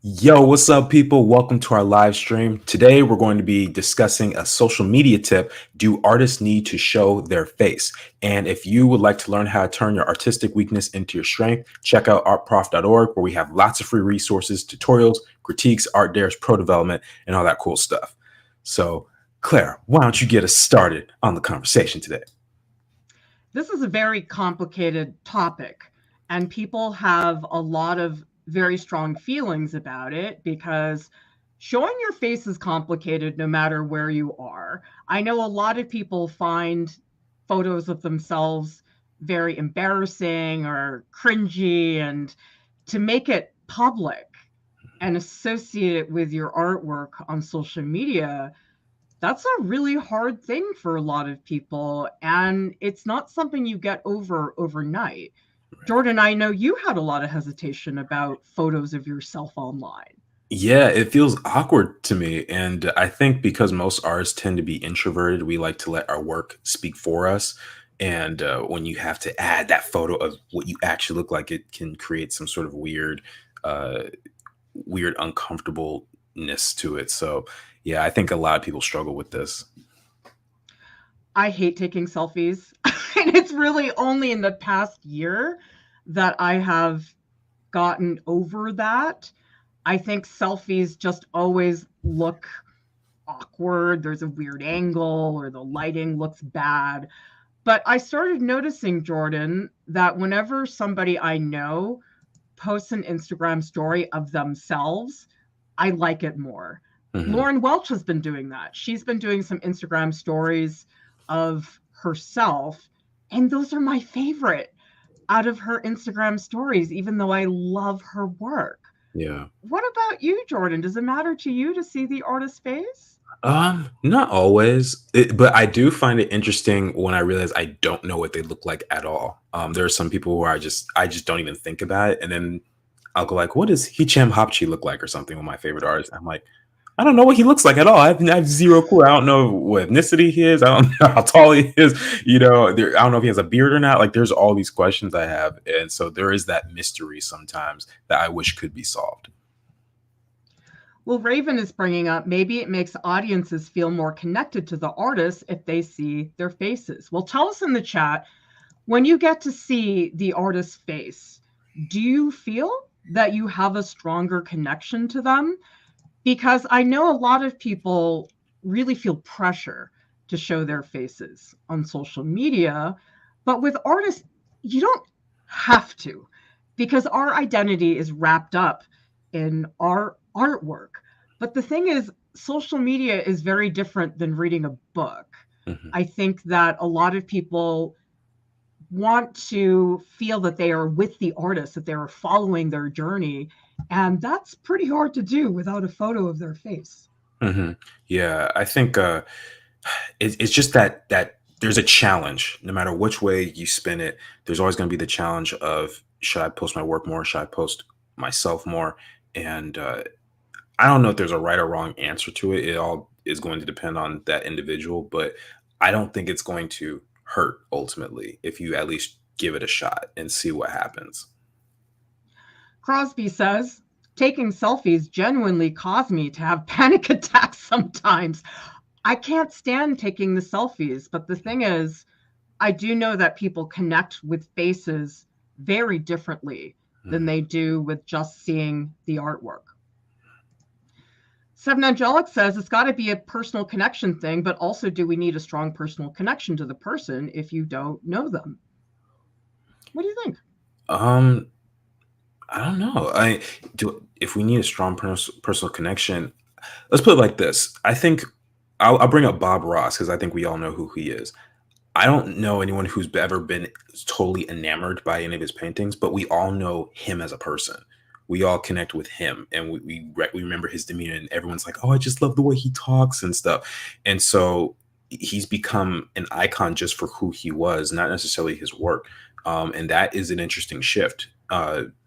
Yo, what's up, people? Welcome to our live stream. Today, we're going to be discussing a social media tip. Do artists need to show their face? And if you would like to learn how to turn your artistic weakness into your strength, check out artprof.org, where we have lots of free resources, tutorials, critiques, art dares, pro development, and all that cool stuff. So, Claire, why don't you get us started on the conversation today? This is a very complicated topic, and people have a lot of very strong feelings about it because showing your face is complicated no matter where you are. I know a lot of people find photos of themselves very embarrassing or cringy, and to make it public and associate it with your artwork on social media, that's a really hard thing for a lot of people, and it's not something you get over overnight. Jordan, I know you had a lot of hesitation about photos of yourself online. Yeah, it feels awkward to me. And I think because most artists tend to be introverted, we like to let our work speak for us. And when you have to add that photo of what you actually look like, it can create some sort of uh, weird uncomfortableness to it. So, yeah, I think a lot of people struggle with this. I hate taking selfies, and it's really only in the past year that I have gotten over that. I think selfies just always look awkward. There's a weird angle, or the lighting looks bad. But I started noticing, Jordan, that whenever somebody I know posts an Instagram story of themselves, I like it more. Hmm. Lauren Welch has been doing that. She's been doing some Instagram stories of herself, and those are my favorite out of her Instagram stories, even though I love her work. Yeah. What about you, Jordan? Does it matter to you to see the artist's face? Not always, but I do find it interesting when I realize I don't know what they look like at all. There are some people where I just don't even think about it, and then I'll go like, "What does Hicham Hapchi look like?" or something. One of my favorite artists. I'm like, I don't know what he looks like at all. I have zero clue. I don't know what ethnicity he is. I don't know how tall he is. I don't know if he has a beard or not. Like, there's all these questions I have, and so there is that mystery sometimes that I wish could be solved. Well, Raven is bringing up maybe it makes audiences feel more connected to the artists if they see their faces. Well, tell us in the chat, when you get to see the artist's face, do you feel that you have a stronger connection to them? Because I know a lot of people really feel pressure to show their faces on social media, but with artists, you don't have to, because our identity is wrapped up in our artwork. But the thing is, social media is very different than reading a book. Hmm. I think that a lot of people want to feel that they are with the artist, that they are following their journey. And that's pretty hard to do without a photo of their face. Hmm. Yeah, I think it's just that there's a challenge. No matter which way you spin it, there's always going to be the challenge of, should I post my work more? Should I post myself more? And I don't know if there's a right or wrong answer to it. It all is going to depend on that individual, but I don't think it's going to hurt ultimately if you at least give it a shot and see what happens. Crosby says, taking selfies genuinely cause me to have panic attacks sometimes. I can't stand taking the selfies, but the thing is, I do know that people connect with faces very differently than Mhm. they do with just seeing the artwork. Seven Angelic says it's got to be a personal connection thing, but also, do we need a strong personal connection to the person if you don't know them? What do you think? Um, I don't know. I do if we need a strong personal connection. Let's put it like this. I think I'll bring up Bob Ross because I think we all know who he is. I don't know anyone who's ever been totally enamored by any of his paintings, but we all know him as a person. We all connect with him, and we remember his demeanor, and everyone's like, "Oh, I just love the way he talks and stuff." And so he's become an icon just for who he was, not necessarily his work. And that is an interesting shift,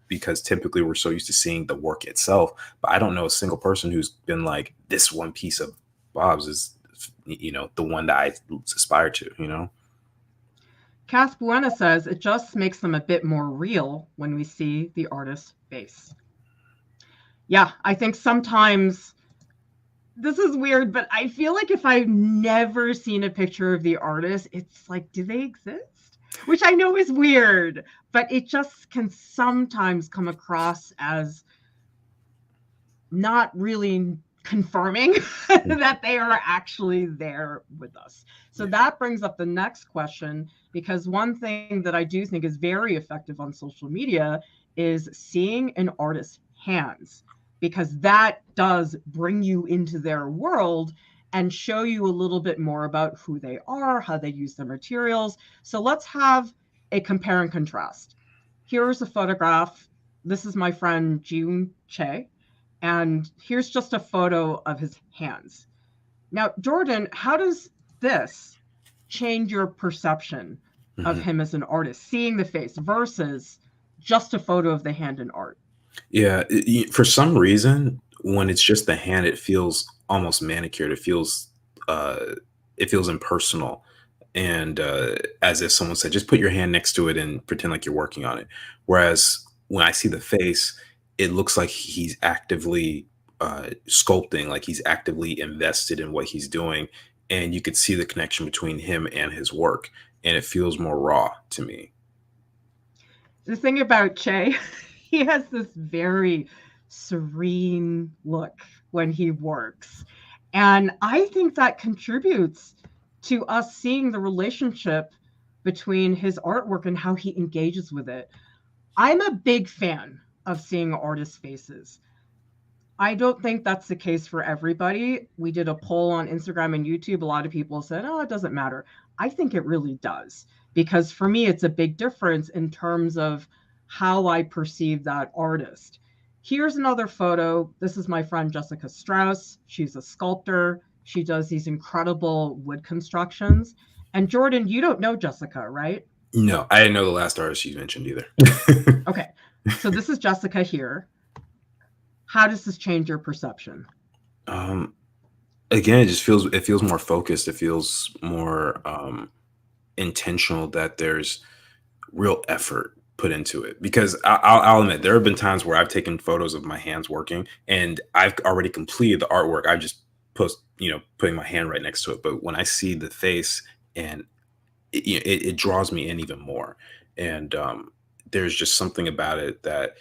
because typically we're so used to seeing the work itself. But I don't know a single person who's been like, "This one piece of Bob's is, the one that I aspire to." Cass Buena says it just makes them a bit more real when we see the artist's face. Yeah, I think sometimes this is weird, but I feel like if I've never seen a picture of the artist, it's like, do they exist? Which I know is weird, but it just can sometimes come across as not really confirming that they are actually there with us. So Yeah. that brings up the next question, because one thing that I do think is very effective on social media is seeing an artist's hands, because that does bring you into their world and show you a little bit more about who they are, how they use their materials. So let's have a compare and contrast. Here's a photograph. This is my friend June Che, and here's just a photo of his hands. Now, Jordan, how does this change your perception of Mhm. him as an artist, seeing the face versus just a photo of the hand in art? Yeah, for some reason, when it's just the hand, it feels almost manicured. Uh, it feels impersonal, and as if someone said, "Just put your hand next to it and pretend like you're working on it." Whereas when I see the face, it looks like he's actively sculpting, like he's actively invested in what he's doing, and you could see the connection between him and his work, and it feels more raw to me. The thing about Che, he has this very serene look when he works. And I think that contributes to us seeing the relationship between his artwork and how he engages with it. I'm a big fan of seeing artists' faces. I don't think that's the case for everybody. We did a poll on Instagram and YouTube. A lot of people said, oh, it doesn't matter. I think it really does, because for me, it's a big difference in terms of how I perceive that artist. Here's another photo. This is my friend Jessica Strauss. She's a sculptor. She does these incredible wood constructions. And Jordan, you don't know Jessica, right? No, I didn't know the last artist you mentioned either. Okay. So this is Jessica here. How does this change your perception? um, Again, it feels more focused. It feels more intentional that there's real effort put into it. Because I'll admit there have been times where I've taken photos of my hands working, and I've already completed the artwork. I just putting my hand right next to it. But when I see the face, and it draws me in even more, and there's just something about it that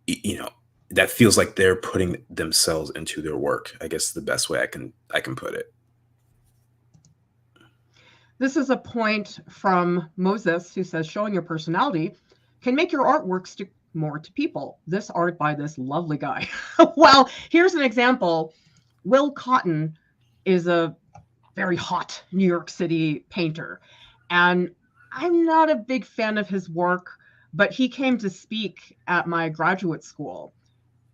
you know that feels like they're putting themselves into their work. I guess the best way I can put it. This is a point from Moses, who says showing your personality can make your artwork stick more to people. This art by this lovely guy. Well, here's an example. Will Cotton is a very hot New York City painter. And I'm not a big fan of his work, but he came to speak at my graduate school.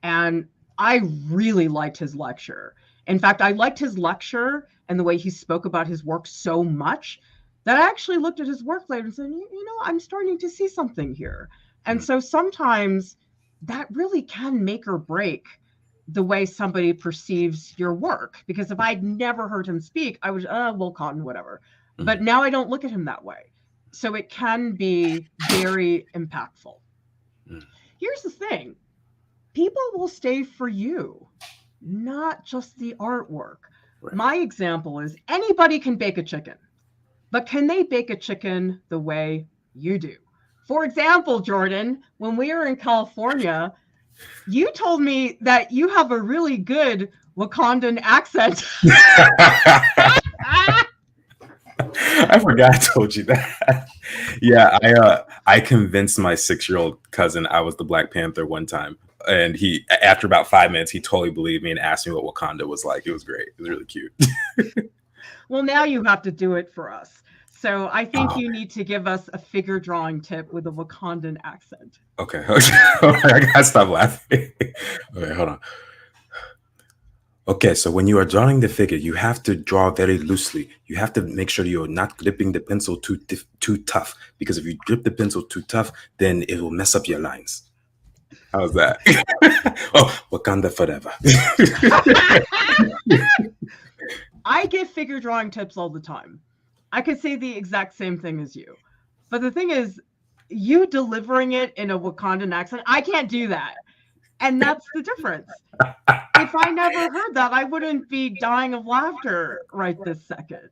And I really liked his lecture. In fact, I liked his lecture and the way he spoke about his work so much that I actually looked at his work later and said, you know, I'm starting to see something here. And Mm, so sometimes that really can make or break the way somebody perceives your work. Because if I'd never heard him speak, I would, Will Cotton, whatever. But mhm, now I don't look at him that way. So it can be very impactful. mm. Here's the thing, people will stay for you, not just the artwork. Right. My example is anybody can bake a chicken, but can they bake a chicken the way you do? For example, Jordan, when we were in California, you told me that you have a really good Wakandan accent. I forgot I told you that. Yeah, I convinced my 6-year-old cousin I was the Black Panther one time, and he after about 5 minutes he totally believed me and asked me what Wakanda was like. It was great. It was really cute. Well, now you have to do it for us. So I think Oh, you need to give us a figure drawing tip with a Wakandan accent. okay. Okay. I gotta stop laughing. Okay, hold on. Okay, so when you are drawing the figure, you have to draw very loosely. You have to make sure you're not gripping the pencil too tough, because if you grip the pencil too tough, then it will mess up your lines. How's that? Oh, Wakanda forever. I give figure drawing tips all the time. I could say the exact same thing as you. But the thing is, you delivering it in a Wakandan accent, I can't do that. And that's the difference. If I never heard that, I wouldn't be dying of laughter right this second.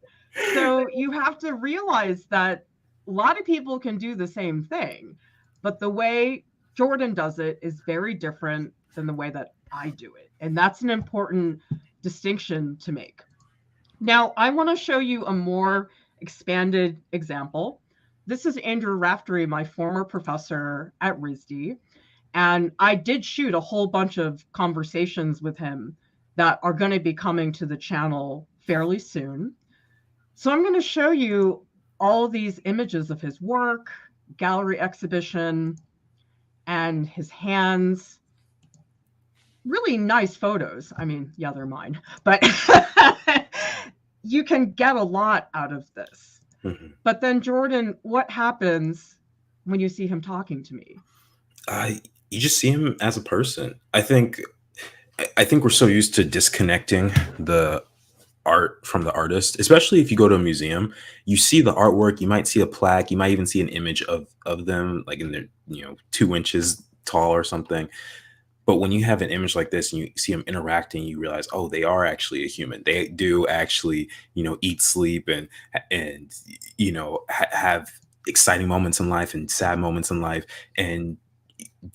So you have to realize that a lot of people can do the same thing, but the way Jordan does it is very different than the way that I do it. And that's an important distinction to make. Now, I want to show you a more expanded example. This is Andrew Raftery, my former professor at RISD. And I did shoot a whole bunch of conversations with him that are going to be coming to the channel fairly soon. So I'm going to show you all these images of his work, gallery exhibition, and his hands. Really nice photos. I mean, yeah, they're mine, but you can get a lot out of this. Mm-hmm. But then, Jordan, what happens when you see him talking to me? You just see him as a person. I think we're so used to disconnecting the art from the artist, especially if you go to a museum. You see the artwork, you might see a plaque, you might even see an image of them, like in their 2 inches tall or something. But when you have an image like this and you see them interacting, you realize, oh, they are actually a human. They do actually, eat, sleep, and have exciting moments in life and sad moments in life. And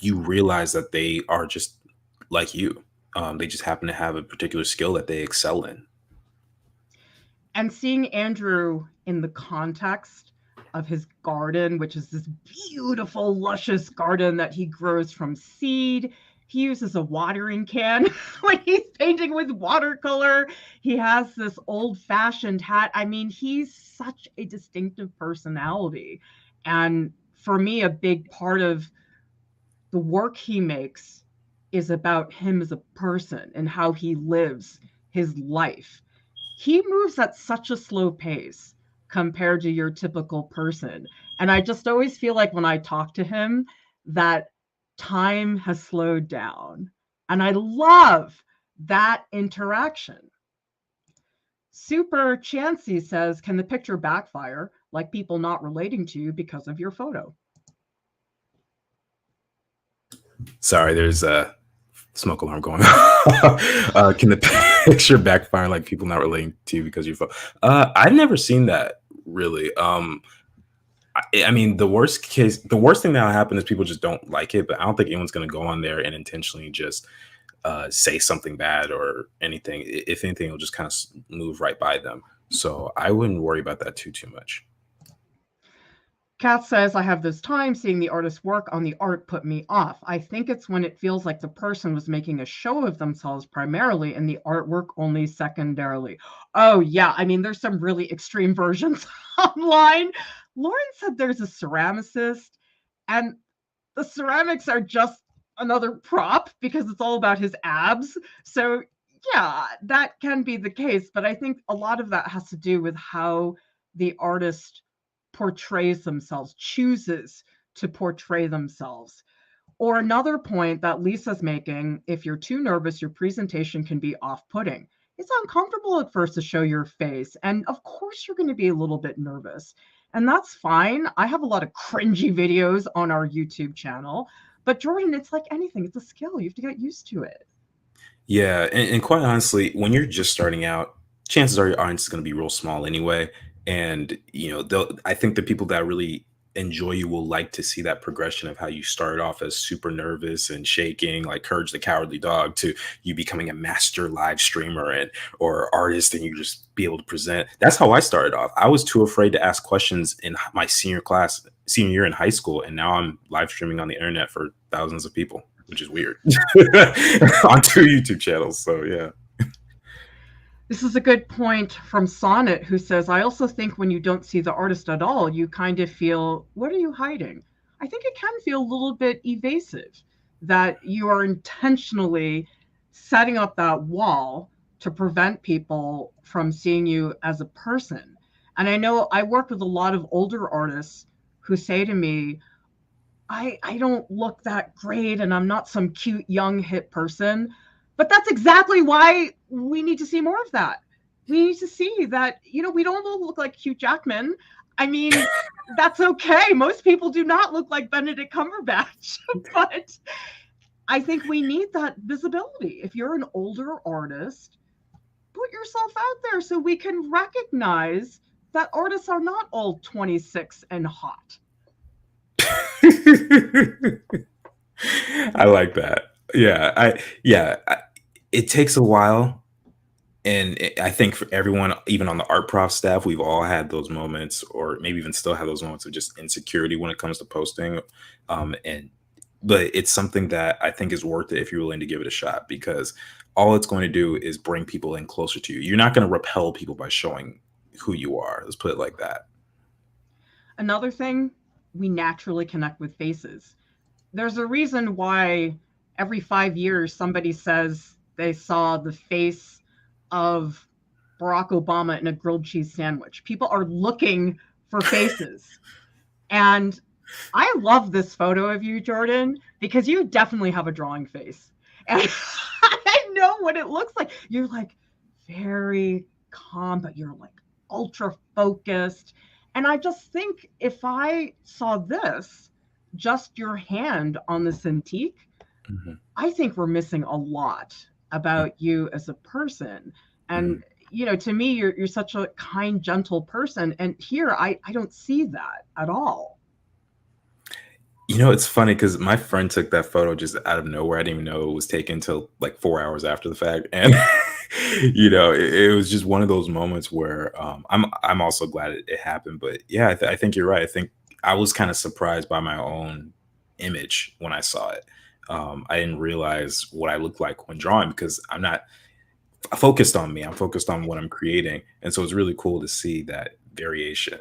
you realize that they are just like you. They just happen to have a particular skill that they excel in. And seeing Andrew in the context of his garden, which is this beautiful, luscious garden that he grows from seed. He uses a watering can when he's painting with watercolor. He has this old-fashioned hat. I mean, he's such a distinctive personality. And for me, a big part of the work he makes is about him as a person and how he lives his life. He moves at such a slow pace compared to your typical person. And I just always feel like when I talk to him that time has slowed down. And I love that interaction. Super Chancy says, can the picture backfire, like people not relating to you because of your photo? Sorry, there's a smoke alarm going on. Can the picture backfire, like people not relating to you because of your photo? I've never seen that, really. I mean, the worst thing that'll happen is people just don't like it, but I don't think anyone's going to go on there and intentionally just say something bad or anything. If anything, it'll just kind of move right by them. So I wouldn't worry about that too much. Kat says, I have this time seeing the artist's work on the art put me off. I think it's when it feels like the person was making a show of themselves primarily and the artwork only secondarily. Oh, yeah. I mean, there's some really extreme versions online. Lauren said there's a ceramicist, and the ceramics are just another prop because it's all about his abs. So, yeah, that can be the case. But I think a lot of that has to do with how the artist portrays themselves, chooses to portray themselves. Or another point that Lisa's making, if you're too nervous, your presentation can be off-putting. It's uncomfortable at first to show your face. And of course, you're going to be a little bit nervous. And that's fine. I have a lot of cringy videos on our YouTube channel. But Jordan, it's like anything. It's a skill. You have to get used to it. Yeah. And quite honestly, when you're just starting out, chances are your audience is going to be real small anyway. And, I think the people that really enjoy you will like to see that progression of how you started off as super nervous and shaking, like Courage the Cowardly Dog, to you becoming a master live streamer or artist, and you just be able to present. That's how I started off. I was too afraid to ask questions in my senior year in high school. And now I'm live streaming on the internet for thousands of people, which is weird, on 2 YouTube channels. So, yeah. This is a good point from Sonnet, who says, I also think when you don't see the artist at all, you kind of feel, what are you hiding? I think it can feel a little bit evasive, that you are intentionally setting up that wall to prevent people from seeing you as a person. And I know I work with a lot of older artists who say to me, I don't look that great and I'm not some cute, young, hip person. But that's exactly why we need to see more of that. We need to see that, we don't all look like Hugh Jackman. I mean, that's okay. Most people do not look like Benedict Cumberbatch. But I think we need that visibility. If you're an older artist, put yourself out there so we can recognize that artists are not all 26 and hot. I like that. It takes a while, and I think for everyone, even on the art prof staff, we've all had those moments, or maybe even still have those moments of just insecurity when it comes to posting. And but it's something that I think is worth it if you're willing to give it a shot, because all it's going to do is bring people in closer to you. You're not going to repel people by showing who you are. Let's put it like that. Another thing, we naturally connect with faces. There's a reason why every 5 years somebody says they saw the face of Barack Obama in a grilled cheese sandwich. People are looking for faces. And I love this photo of you, Jordan, because you definitely have a drawing face. And I know what it looks like. You're like very calm, but you're like ultra focused. And I just think if I saw this, just your hand on the Cintiq, Mhm. I think we're missing a lot about you as a person. Mhm. And to me, you're such a kind, gentle person. And here I don't see that at all. It's funny because my friend took that photo just out of nowhere. I didn't even know it was taken until like 4 hours after the fact, and it was just one of those moments where I'm also glad it happened. But yeah, I think you're right. I think I was kind of surprised by my own image when I saw it. I didn't realize what I looked like when drawing, because I'm not focused on me. I'm focused on what I'm creating, and so it's really cool to see that variation.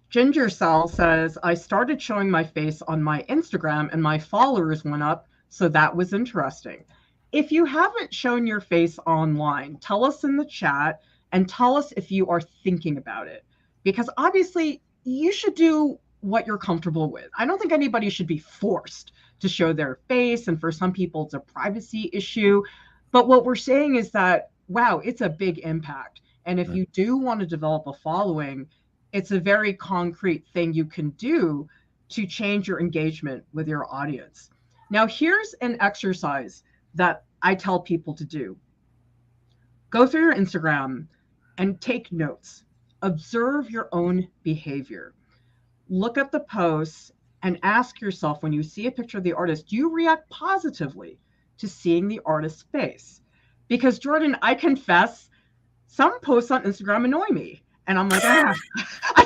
Ginger Cell says, I started showing my face on my Instagram and my followers went up. So that was interesting. If you haven't shown your face online, tell us in the chat and tell us if you are thinking about it. Because obviously, you should do what you're comfortable with. I don't think anybody should be forced to show their face. And for some people, it's a privacy issue. But what we're saying is that, wow, it's a big impact. And if you do want to develop a following, it's a very concrete thing you can do to change your engagement with your audience. Now, here's an exercise that I tell people to do. Go through your Instagram and take notes. Observe your own behavior. Look at the posts and ask yourself, when you see a picture of the artist, do you react positively to seeing the artist's face? Because, Jordan, I confess, some posts on Instagram annoy me. And I'm like, I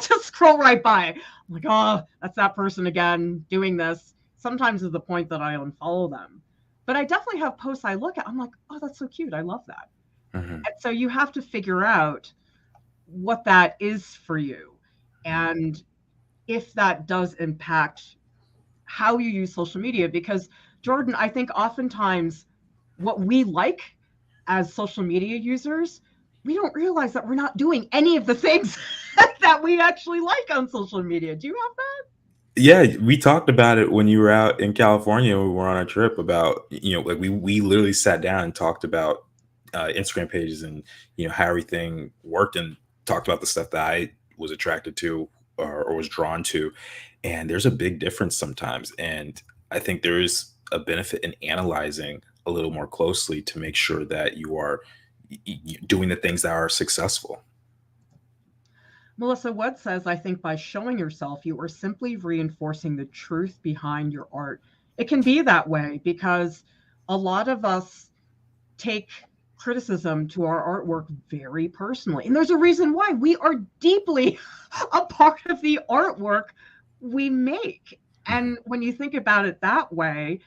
just scroll right by. I'm like, oh, that's that person again doing this. Sometimes to the point that I unfollow them. But I definitely have posts I look at. I'm like, oh, that's so cute. I love that. Mhm. And so you have to figure out what that is for you. And if that does impact how you use social media. Because, Jordan, I think oftentimes what we like as social media users, we don't realize that we're not doing any of the things that we actually like on social media. Do you have that? Yeah, we talked about it when you were out in California. We were on a trip about, like we literally sat down and talked about Instagram pages, and how everything worked, and talked about the stuff that I was attracted to, or was drawn to. And there's a big difference sometimes, and I think there is a benefit in analyzing a little more closely to make sure that you are doing the things that are successful. Melissa Wood says, I think by showing yourself, you are simply reinforcing the truth behind your art. It can be that way because a lot of us take criticism to our artwork very personally. And there's a reason why. We are deeply a part of the artwork we make. And when you think about it that way,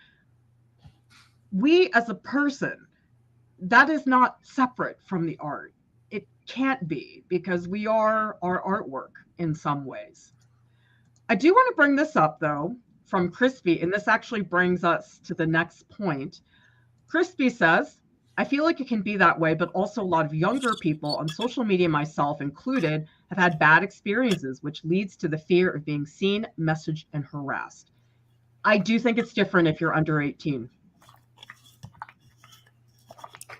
we as a person, that is not separate from the art. It can't be because we are our artwork in some ways. I do want to bring this up though from Crispy, and this actually brings us to the next point. Crispy says, I feel like it can be that way, but also a lot of younger people on social media, myself included, have had bad experiences, which leads to the fear of being seen, messaged, and harassed. I do think it's different if you're under 18.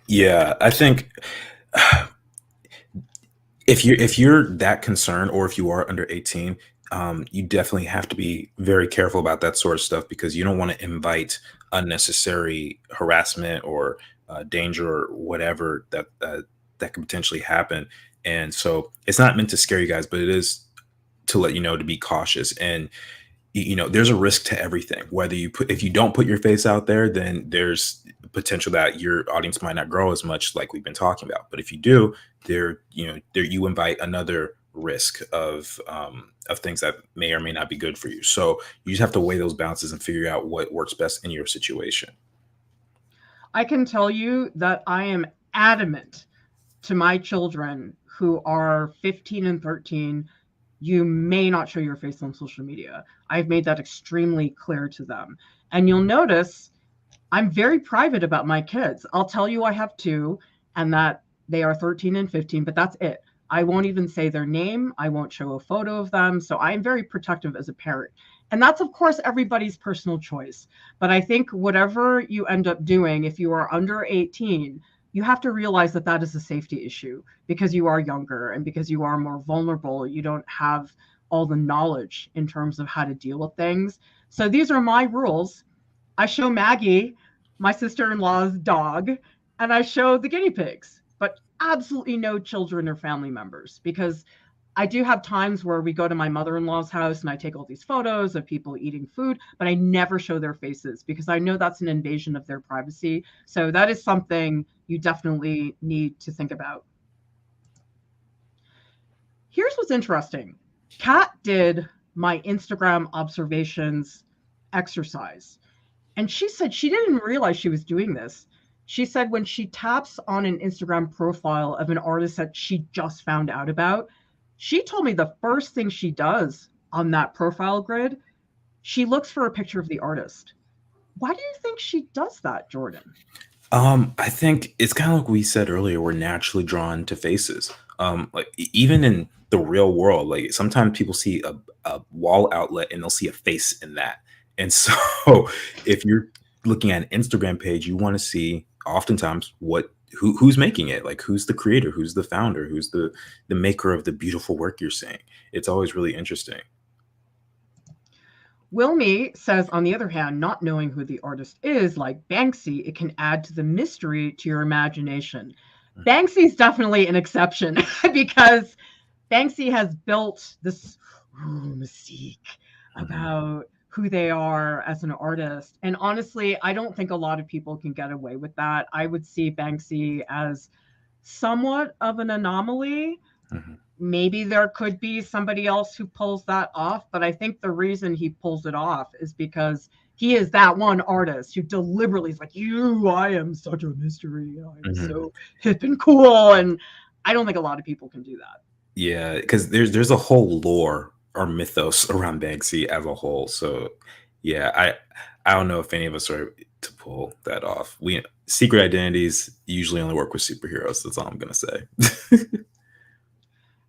Yeah, I think if you're that concerned, or if you are under 18, you definitely have to be very careful about that sort of stuff because you don't want to invite unnecessary harassment or danger or whatever that could potentially happen. And so it's not meant to scare you guys, but it is to let you know to be cautious. And there's a risk to everything. Whether if you don't put your face out there, then there's potential that your audience might not grow as much, like we've been talking about. But if you do, there you invite another risk of things that may or may not be good for you. So you just have to weigh those balances and figure out what works best in your situation. I can tell you that I am adamant to my children who are 15 and 13, you may not show your face on social media. I've made that extremely clear to them. And you'll notice I'm very private about my kids. I'll tell you I have two and that they are 13 and 15, but that's it. I won't even say their name. I won't show a photo of them. So I'm very protective as a parent. And that's, of course, everybody's personal choice. But I think whatever you end up doing, if you are under 18, you have to realize that that is a safety issue because you are younger and because you are more vulnerable. You don't have all the knowledge in terms of how to deal with things. So these are my rules. I show Maggie, my sister-in-law's dog, and I show the guinea pigs, but absolutely no children or family members, because I do have times where we go to my mother-in-law's house and I take all these photos of people eating food, but I never show their faces because I know that's an invasion of their privacy. So that is something you definitely need to think about. Here's what's interesting. Kat did my Instagram observations exercise, and she said she didn't realize she was doing this. She said when she taps on an Instagram profile of an artist that she just found out about, she told me the first thing she does on that profile grid, she looks for a picture of the artist. Why do you think she does that, Jordan? I think it's kind of like we said earlier, we're naturally drawn to faces. Like even in the real world, like sometimes people see a wall outlet and they'll see a face in that. And so if you're looking at an Instagram page, you want to see oftentimes who's making it, like who's the creator, who's the founder, who's the maker of the beautiful work you're seeing. It's always really interesting. Wilmy says, on the other hand, not knowing who the artist is, like Banksy, it can add to the mystery to your imagination. Banksy's definitely an exception because Banksy has built this mystique about who they are as an artist. And honestly, I don't think a lot of people can get away with that. I would see Banksy as somewhat of an anomaly. Mm-hmm. Maybe there could be somebody else who pulls that off, but I think the reason he pulls it off is because he is that one artist who deliberately is like, I am such a mystery. I'm so hip and cool. And I don't think a lot of people can do that. Yeah, because there's a whole lore or mythos around Banksy as a whole. So yeah, I don't know if any of us are to pull that off. Secret identities usually only work with superheroes. That's all I'm gonna say.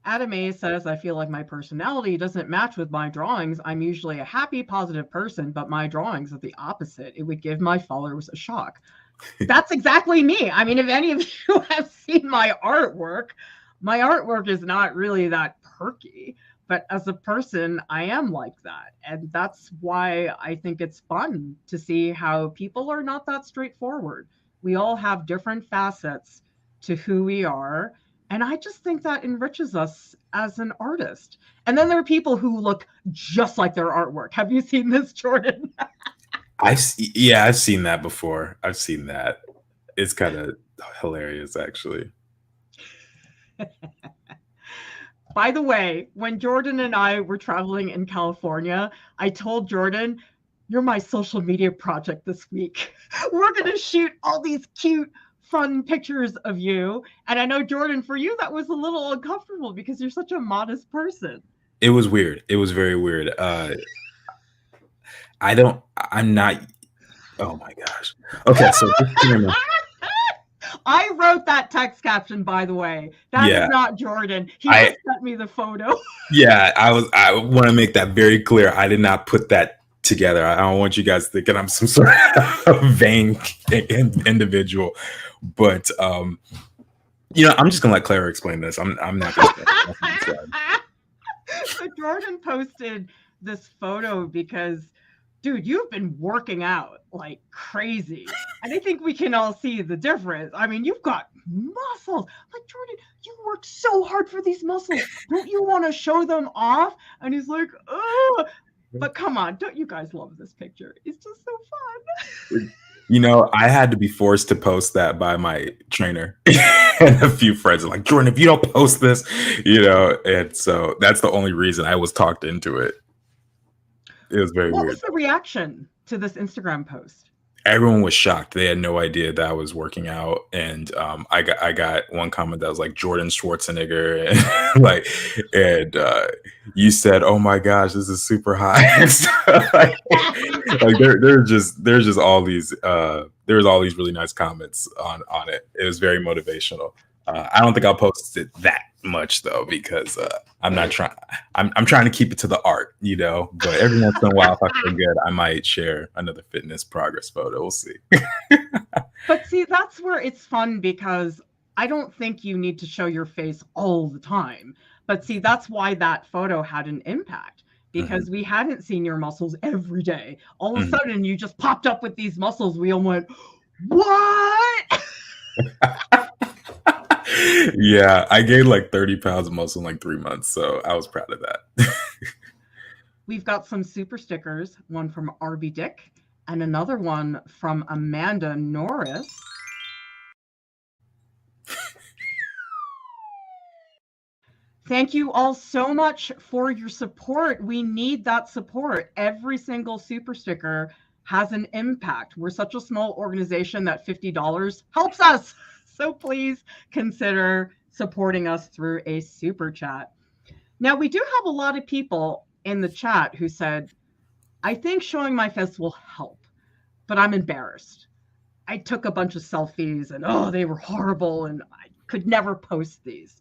Adam A says, I feel like my personality doesn't match with my drawings. I'm usually a happy, positive person, but my drawings are the opposite. It would give my followers a shock. That's exactly me. I mean, if any of you have seen my artwork is not really that perky, but as a person, I am like that. And that's why I think it's fun to see how people are not that straightforward. We all have different facets to who we are. And I just think that enriches us as an artist. And then there are people who look just like their artwork. Have you seen this, Jordan? I've seen that before. I've seen that. It's kind of hilarious, actually. By the way, when Jordan and I were traveling in California, I told Jordan, you're my social media project this week. We're going to shoot all these cute, fun pictures of you. And I know, Jordan, for you, that was a little uncomfortable because you're such a modest person. It was weird. It was very weird. I'm not, oh my gosh. Okay, so I wrote that text caption, by the way. That is not Jordan. He just sent me the photo. Yeah, I want to make that very clear. I did not put that together. I don't want you guys thinking I'm some sort of vain individual. But I'm just gonna let Clara explain this. I'm not gonna So Jordan posted this photo because, dude, you've been working out like crazy. And I think we can all see the difference. I mean, you've got muscles. Like, Jordan, you worked so hard for these muscles. Don't you want to show them off? And he's like, oh, but come on, don't you guys love this picture? It's just so fun. You know, I had to be forced to post that by my trainer and a few friends are like, Jordan, if you don't post this, you know, and so that's the only reason I was talked into it. It was very What weird. was the reaction to this Instagram post? Everyone was shocked. They had no idea that I was working out, and I got one comment that was like Jordan Schwarzenegger, and you said, "Oh my gosh, this is super hot." And stuff. Like there's just all these there's all these really nice comments on it. It was very motivational. I don't think I'll post it that much though because I'm not trying. I'm trying to keep it to the art, you know. But every once in a while, if I feel good, I might share another fitness progress photo. We'll see. But see, that's where it's fun because I don't think you need to show your face all the time. But see, that's why that photo had an impact because we hadn't seen your muscles every day. All of a sudden, you just popped up with these muscles. We all went, what? Yeah, I gained like 30 pounds of muscle in like 3 months, so I was proud of that. We've got some super stickers, one from RB Dick and another one from Amanda Norris. Thank you all so much for your support. We need that support. Every single super sticker has an impact. We're such a small organization that $50 helps us. So please consider supporting us through a super chat. Now, we do have a lot of people in the chat who said, I think showing my face will help, but I'm embarrassed. I took a bunch of selfies and, oh, they were horrible and I could never post these.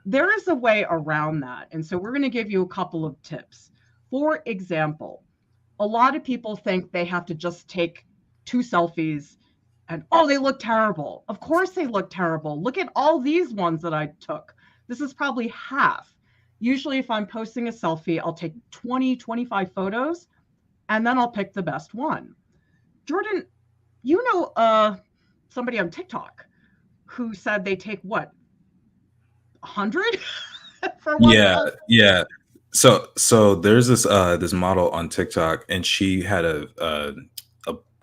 There is a way around that. And so we're going to give you a couple of tips. For example, a lot of people think they have to just take 2 selfies and, oh, they look terrible. Of course they look terrible. Look at all these ones that I took. This is probably half. Usually if I'm posting a selfie, I'll take 20, 25 photos, and then I'll pick the best one. Jordan, you know somebody on TikTok who said they take what, 100 for one selfie? Yeah. So there's this model on TikTok, and she had a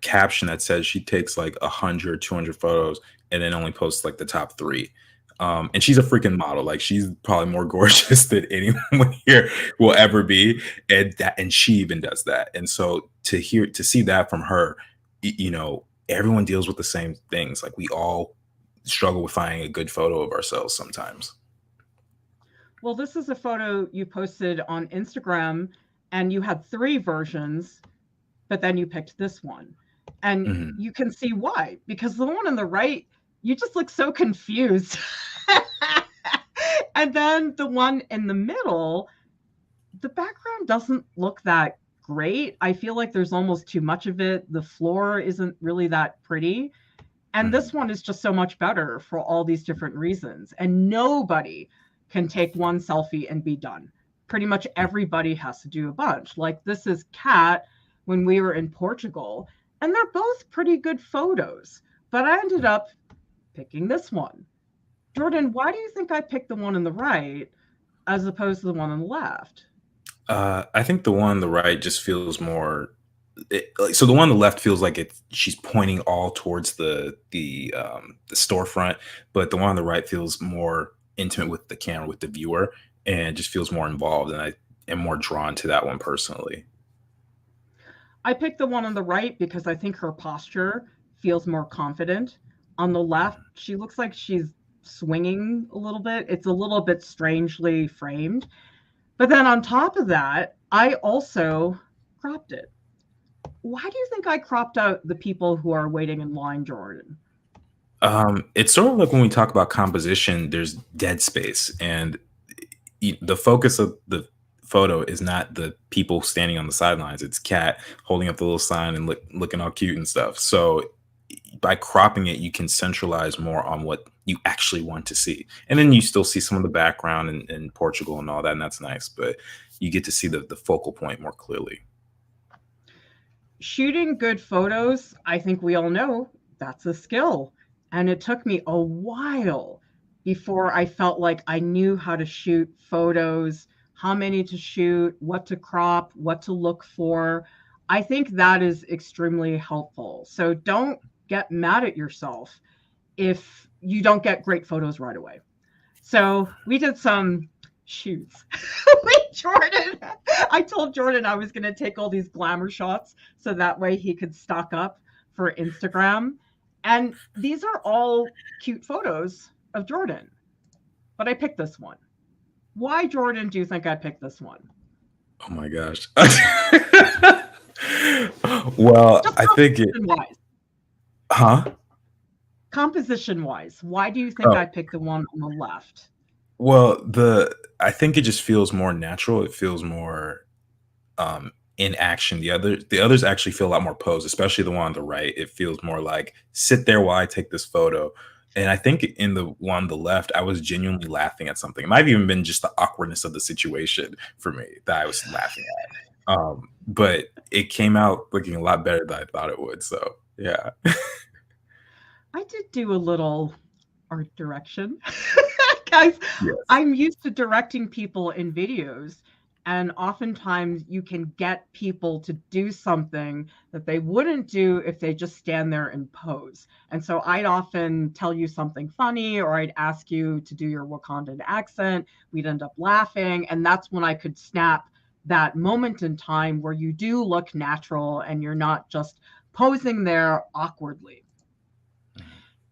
caption that says she takes like 100, 200 photos and then only posts like the top 3. And she's a freaking model. Like she's probably more gorgeous than anyone here will ever be. And she even does that. And so to see that from her, you know, everyone deals with the same things. Like we all struggle with finding a good photo of ourselves sometimes. Well, this is a photo you posted on Instagram and you had 3 versions, but then you picked this one. And you can see why, because the one on the right, you just look so confused. And then the one in the middle, the background doesn't look that great. I feel like there's almost too much of it. The floor isn't really that pretty. And this one is just so much better for all these different reasons. And nobody can take one selfie and be done. Pretty much everybody has to do a bunch. Like this is Kat when we were in Portugal. And they're both pretty good photos, but I ended up picking this one. Jordan, why do you think I picked the one on the right as opposed to the one on the left? I think the one on the right just feels more. So the one on the left feels like she's pointing all towards the storefront, but the one on the right feels more intimate with the camera, with the viewer, and just feels more involved. And I am more drawn to that one personally. I picked the one on the right because I think her posture feels more confident. On the left, she looks like she's swinging a little bit. It's a little bit strangely framed. But then on top of that, I also cropped it. Why do you think I cropped out the people who are waiting in line, Jordan? It's sort of like when we talk about composition, there's dead space, and the focus of the photo is not the people standing on the sidelines. It's Kat holding up the little sign and looking all cute and stuff. So by cropping it, you can centralize more on what you actually want to see. And then you still see some of the background in Portugal and all that, and that's nice. But you get to see the focal point more clearly. Shooting good photos, I think we all know that's a skill. And it took me a while before I felt like I knew how to shoot photos, how many to shoot, what to crop, what to look for. I think that is extremely helpful. So don't get mad at yourself if you don't get great photos right away. So we did some shoots with Jordan. I told Jordan I was going to take all these glamour shots so that way he could stock up for Instagram. And these are all cute photos of Jordan. But I picked this one. Why, Jordan, do you think I picked this one? Oh my gosh. Well, Just I think it. composition-wise. Huh? Composition-wise, why do you think Oh, I picked the one on the left? well, I think it just feels more natural. It feels more in action. The others actually feel a lot more posed, especially the one on the right. It feels more like sit there while I take this photo. And I think in the one on the left, I was genuinely laughing at something. It might have even been just the awkwardness of the situation for me that I was laughing at. But it came out looking a lot better than I thought it would. So yeah. I did do a little art direction. Guys, Yes. I'm used to directing people in videos, and oftentimes you can get people to do something that they wouldn't do if they just stand there and pose. And so I'd often tell you something funny, or I'd ask you to do your Wakandan accent. We'd end up laughing, and that's when I could snap that moment in time where you do look natural and you're not just posing there awkwardly.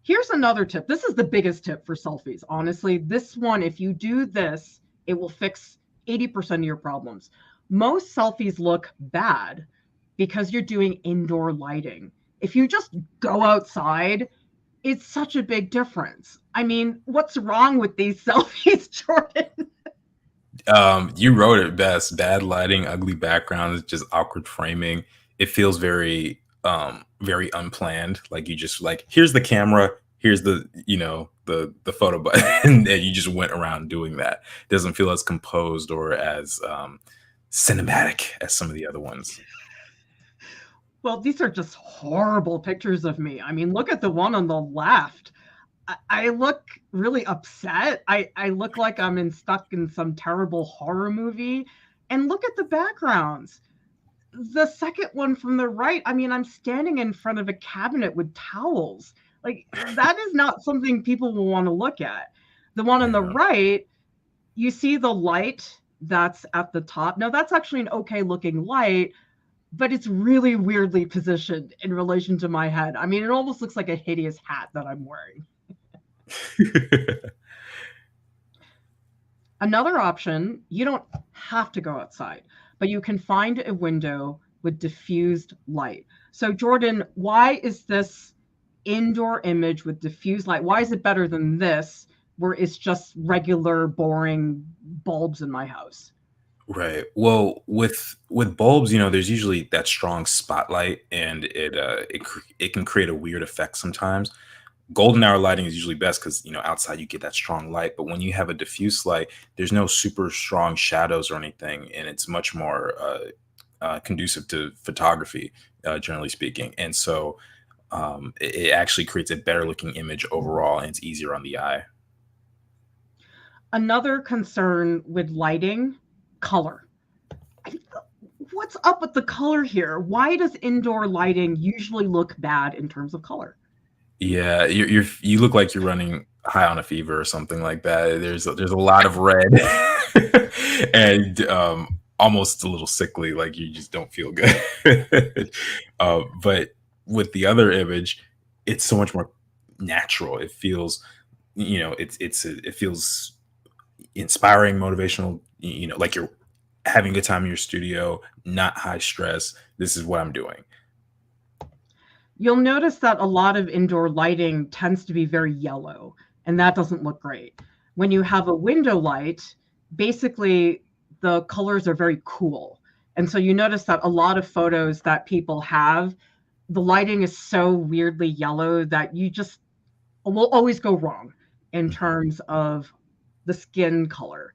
Here's another tip. This is the biggest tip for selfies. Honestly, this one, if you do this, it will fix 80% of your problems. Most selfies look bad because you're doing indoor lighting. If you just go outside, it's such a big difference. I mean, what's wrong with these selfies, Jordan? You wrote it best. Bad lighting, ugly backgrounds, just awkward framing. It feels very unplanned. Like you just like, here's the camera, here's the photo button, and you just went around doing that. It doesn't feel as composed or as cinematic as some of the other ones. Well, these are just horrible pictures of me. I mean, look at the one on the left. I look really upset. I look like stuck in some terrible horror movie. And look at the backgrounds. The second one from the right, I mean, I'm standing in front of a cabinet with towels. Like, that is not something people will want to look at. The one on the Yeah. right, you see the light that's at the top. Now, that's actually an okay looking light, but it's really weirdly positioned in relation to my head. I mean, it almost looks like a hideous hat that I'm wearing. Another option, you don't have to go outside, but you can find a window with diffused light. So Jordan, why is this indoor image with diffused light? Why is it better than this where it's just regular boring bulbs in my house? Right. Well, with bulbs, there's usually that strong spotlight, and it can create a weird effect sometimes. Golden hour lighting is usually best because outside you get that strong light, but when you have a diffuse light, there's no super strong shadows or anything, and it's much more conducive to photography, generally speaking. And so it actually creates a better looking image overall, and it's easier on the eye. Another concern with lighting, color. What's up with the color here? Why does indoor lighting usually look bad in terms of color? Yeah, you look like you're running high on a fever or something like that. There's a lot of red, and almost a little sickly, like you just don't feel good. But with the other image, it's so much more natural. It feels, it feels inspiring, motivational. Like you're having a good time in your studio, not high stress. This is what I'm doing. You'll notice that a lot of indoor lighting tends to be very yellow, and that doesn't look great. When you have a window light, basically the colors are very cool. And so you notice that a lot of photos that people have, the lighting is so weirdly yellow that you just will always go wrong in terms of the skin color.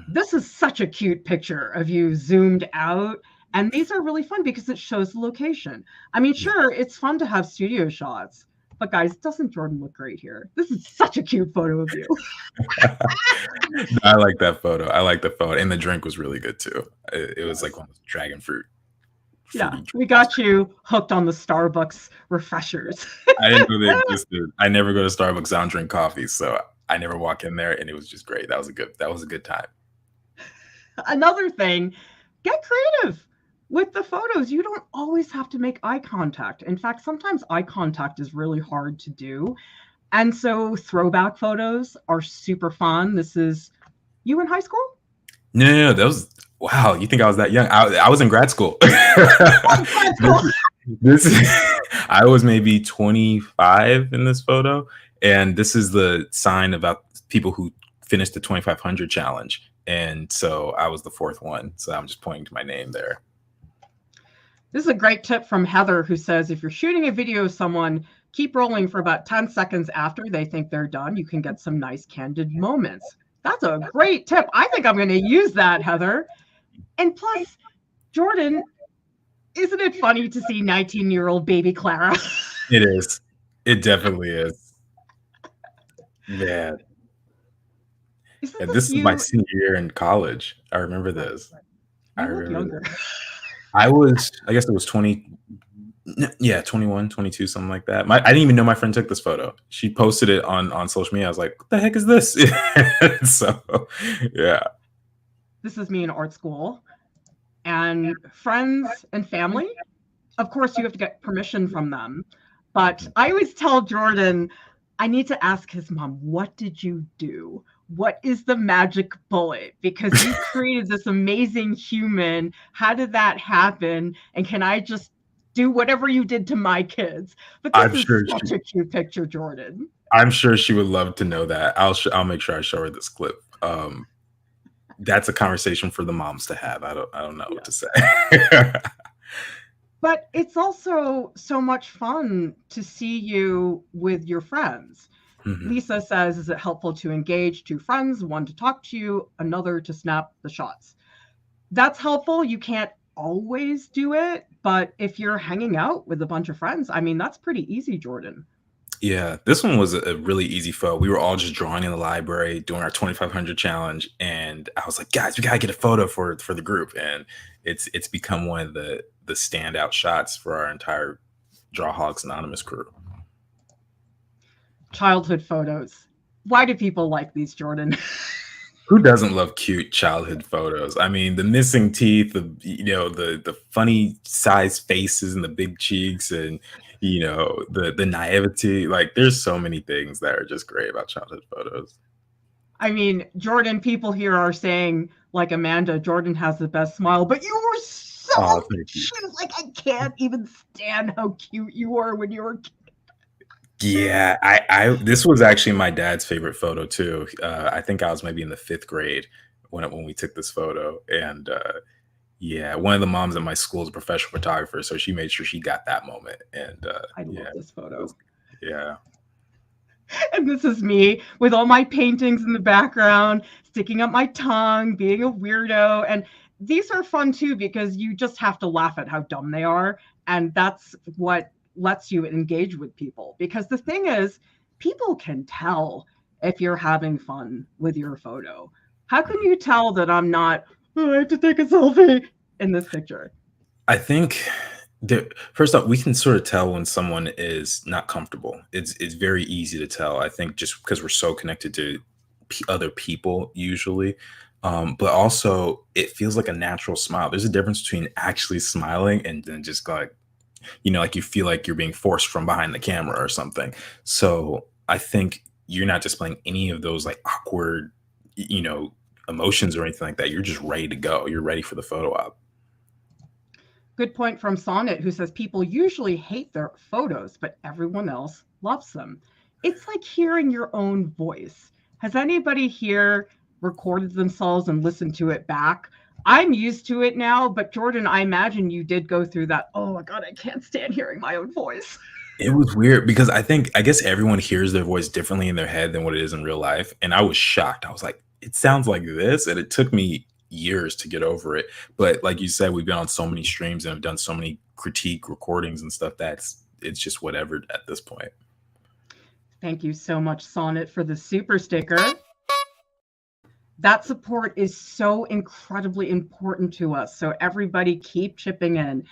This is such a cute picture of you zoomed out. And these are really fun because it shows the location. I mean, sure, it's fun to have studio shots, but guys, doesn't Jordan look great here? This is such a cute photo of you. I like that photo. I like the photo. And the drink was really good too. It was like one of those dragon fruit. Yeah, we got you hooked on the Starbucks refreshers. I didn't know they existed. I never go to Starbucks. I don't drink coffee, so I never walk in there, and it was just great. That was a good time. Another thing, get creative with the photos. You don't always have to make eye contact. In fact, sometimes eye contact is really hard to do. And so throwback photos are super fun. This is you in high school? No, that was wow. You think I was that young? I was in grad school. I was maybe 25 in this photo, and this is the sign about people who finished the 2500 challenge. And so I was the fourth one. So I'm just pointing to my name there. This is a great tip from Heather, who says, if you're shooting a video of someone, keep rolling for about 10 seconds after they think they're done. You can get some nice candid moments. That's a great tip. I think I'm going to use that, Heather. And plus, Jordan, isn't it funny to see 19-year-old baby Clara? It is. It definitely is. Man. And this is my senior year in college. I remember this. I remember younger. I guess it was 20. Yeah, 21, 22, something like that. I didn't even know my friend took this photo. She posted it on social media. I was like, what the heck is this? So, yeah. This is me in art school. And friends and family, of course, you have to get permission from them. But I always tell Jordan, I need to ask his mom, what did you do? What is the magic bullet? Because you created this amazing human. How did that happen? And can I just do whatever you did to my kids? But this is such a cute picture, Jordan. I'm sure she would love to know that. I'll make sure I show her this clip. That's a conversation for the moms to have. I don't know what to say. But it's also so much fun to see you with your friends. Mm-hmm. Lisa says, is it helpful to engage two friends, one to talk to you, another to snap the shots? That's helpful. You can't always do it, but if you're hanging out with a bunch of friends, I mean, that's pretty easy, Jordan. Yeah, this one was a really easy photo. We were all just drawing in the library doing our 2500 challenge, and I was like, guys, we gotta get a photo for the group, and it's become one of the standout shots for our entire Drawholics Anonymous crew. Childhood photos. Why do people like these, Jordan? Who doesn't love cute childhood photos? I mean, the missing teeth, the funny size faces and the big cheeks, and the naivety. Like, there's so many things that are just great about childhood photos. I mean, Jordan, people here are saying, like Amanda, Jordan has the best smile, but you were so cute. Like, I can't even stand how cute you were when you were a kid. Yeah, this was actually my dad's favorite photo too. I think I was maybe in the 5th grade when we took this photo, and yeah, one of the moms at my school is a professional photographer, so she made sure she got that moment. And I love this photo. Yeah. And this is me with all my paintings in the background, sticking up my tongue, being a weirdo. And these are fun too, because you just have to laugh at how dumb they are. And that's what lets you engage with people. Because the thing is, people can tell if you're having fun with your photo. How can you tell that I'm not, oh, I have to take a selfie in this picture? I think first off, we can sort of tell when someone is not comfortable. It's very easy to tell. I think just because we're so connected to other people usually, but also it feels like a natural smile. There's a difference between actually smiling and then just like, like you feel like you're being forced from behind the camera or something. So I think you're not displaying any of those like awkward, emotions or anything like that. You're just ready to go. You're ready for the photo op. Good point from Sonnet, who says people usually hate their photos, but everyone else loves them. It's like hearing your own voice. Has anybody here recorded themselves and listened to it back? I'm used to it now, but Jordan, I imagine you did go through that. Oh my God, I can't stand hearing my own voice. It was weird because I guess everyone hears their voice differently in their head than what it is in real life. And I was shocked. I was like, it sounds like this. And it took me years to get over it. But like you said, we've been on so many streams and have done so many critique recordings and stuff it's just whatever at this point. Thank you so much, Sonnet, for the super sticker. That support is so incredibly important to us. So everybody keep chipping in.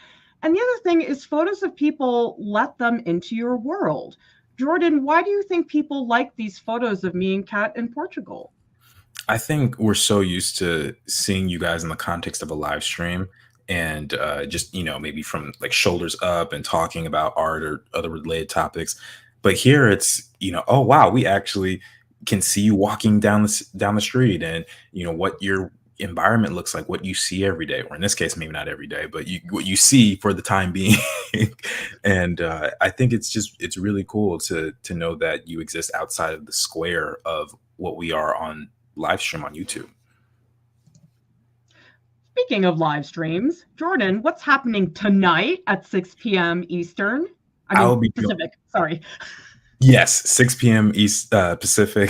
And the other thing is photos of people, let them into your world. Jordan, why do you think people like these photos of me and Kat in Portugal? I think we're so used to seeing you guys in the context of a live stream and just, maybe from like shoulders up and talking about art or other related topics. But here it's, oh, wow, we actually can see you walking down the street and, what your environment looks like, what you see every day, or in this case, maybe not every day, but what you see for the time being. And I think it's really cool to know that you exist outside of the square of what we are on live stream on YouTube. Speaking of live streams, Jordan, what's happening tonight at 6 p.m. Eastern? I'll be Pacific, sorry. Yes, 6 p.m. East Pacific,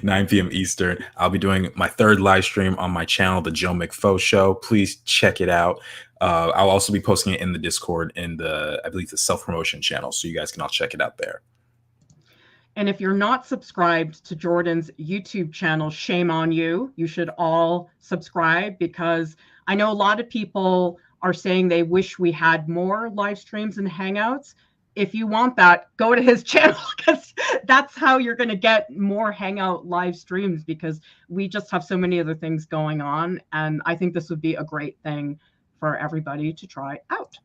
9 p.m. Eastern. I'll be doing my third live stream on my channel, The Joe McFo Show. Please check it out. I'll also be posting it in the Discord in I believe, the self-promotion channel, so you guys can all check it out there. And if you're not subscribed to Jordan's YouTube channel, shame on you. You should all subscribe, because I know a lot of people are saying they wish we had more live streams and hangouts. If you want that, go to his channel, because that's how you're going to get more hangout live streams, because we just have so many other things going on. And I think this would be a great thing for everybody to try out.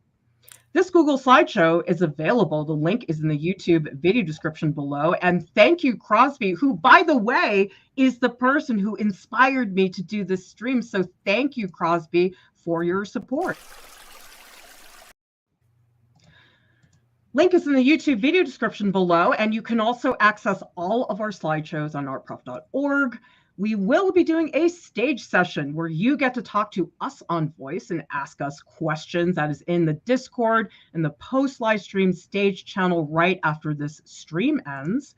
This Google slideshow is available. The link is in the YouTube video description below. And thank you, Crosby, who, by the way, is the person who inspired me to do this stream. So thank you, Crosby, for your support. Link is in the YouTube video description below, and you can also access all of our slideshows on artprof.org. We will be doing a stage session where you get to talk to us on voice and ask us questions. That is in the Discord and the post live stream stage channel right after this stream ends.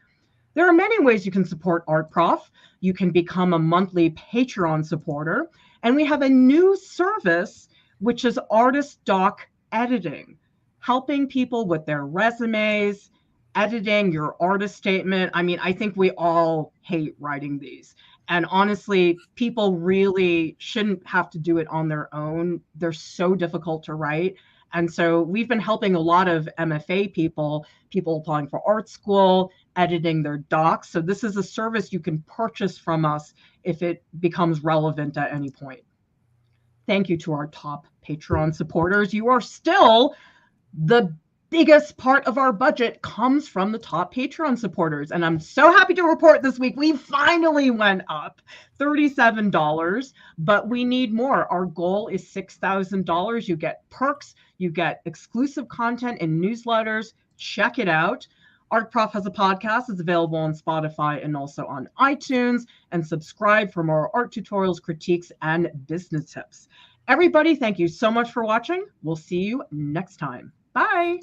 There are many ways you can support Art Prof. You can become a monthly Patreon supporter, and we have a new service, which is artist doc editing, helping people with their resumes, editing your artist statement. I mean, I think we all hate writing these. And honestly, people really shouldn't have to do it on their own. They're so difficult to write. And so we've been helping a lot of MFA people applying for art school, editing their docs. So this is a service you can purchase from us if it becomes relevant at any point. Thank you to our top Patreon supporters. You are still the biggest part of our budget comes from the top Patreon supporters. And I'm so happy to report this week, we finally went up $37, but we need more. Our goal is $6,000. You get perks, you get exclusive content and newsletters. Check it out. Art Prof has a podcast. It's available on Spotify and also on iTunes. And subscribe for more art tutorials, critiques, and business tips. Everybody, thank you so much for watching. We'll see you next time. Bye.